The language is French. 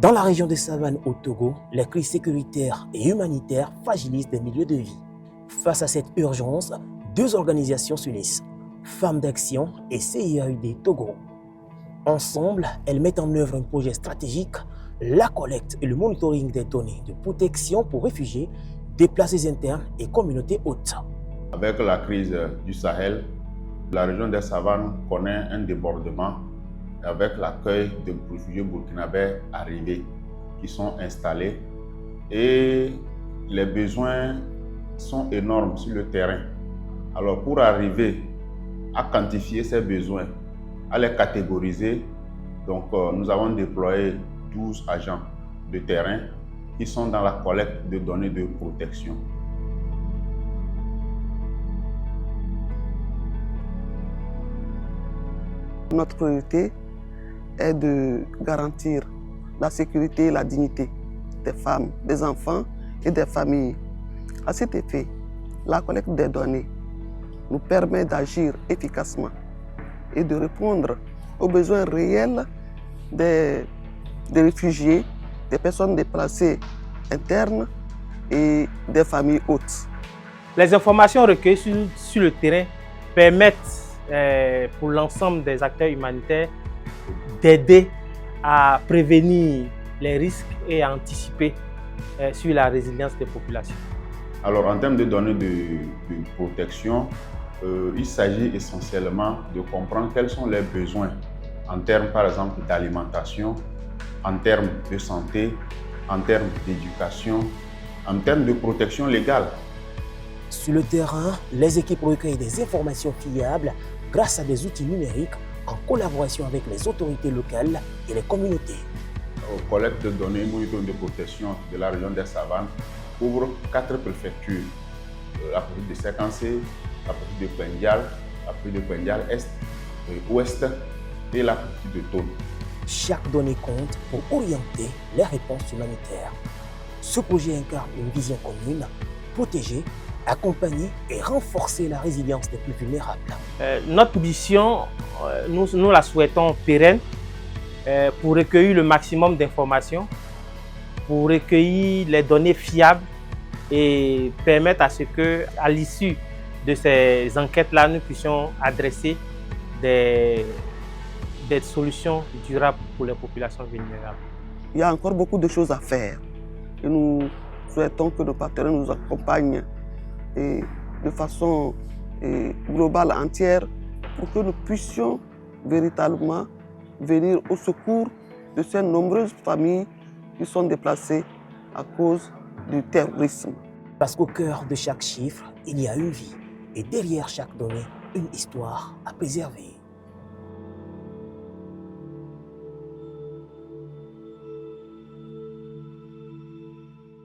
Dans la région de Savane au Togo, les crises sécuritaires et humanitaires fragilisent des milieux de vie. Face à cette urgence, deux organisations s'unissent, Femmes d'Action et CIAUD Togo. Ensemble, elles mettent en œuvre un projet stratégique, la collecte et le monitoring des données de protection pour réfugiés, déplacés internes et communautés hôtes. Avec la crise du Sahel, la région des Savanes connaît un débordement avec l'accueil de réfugiés burkinabés arrivés qui sont installés et les besoins sont énormes sur le terrain. Alors pour arriver à quantifier ces besoins, à les catégoriser, donc nous avons déployé 12 agents de terrain qui sont dans la collecte de données de protection. Notre priorité est de garantir la sécurité et la dignité des femmes, des enfants et des familles. À cet effet, la collecte des données nous permet d'agir efficacement et de répondre aux besoins réels des réfugiés, des personnes déplacées internes et des familles hôtes. Les informations recueillies sur le terrain permettent pour l'ensemble des acteurs humanitaires d'aider à prévenir les risques et à anticiper sur la résilience des populations. Alors en termes de données de protection, il s'agit essentiellement de comprendre quels sont les besoins en termes par exemple d'alimentation, en termes de santé, en termes d'éducation, en termes de protection légale. Sur le terrain, les équipes recueillent des informations fiables grâce à des outils numériques en collaboration avec les autorités locales et les communautés. La collecte de données monitoring de protection de la région des Savanes couvre 4 préfectures. La préfecture de Séquencé, la préfecture de Pendial, la préfecture de Pendial Est, Ouest et la préfecture de Tone. Chaque donnée compte pour orienter les réponses humanitaires. Ce projet incarne une vision commune, protéger, accompagner et renforcer la résilience des plus vulnérables. Notre mission, nous la souhaitons pérenne pour recueillir le maximum d'informations, pour recueillir les données fiables et permettre à ce que, à l'issue de ces enquêtes-là, nous puissions adresser des solutions durables pour les populations vulnérables. Il y a encore beaucoup de choses à faire et nous souhaitons que nos partenaires nous accompagnent de façon globale, entière, pour que nous puissions véritablement venir au secours de ces nombreuses familles qui sont déplacées à cause du terrorisme. Parce qu'au cœur de chaque chiffre, il y a une vie et derrière chaque donnée, une histoire à préserver.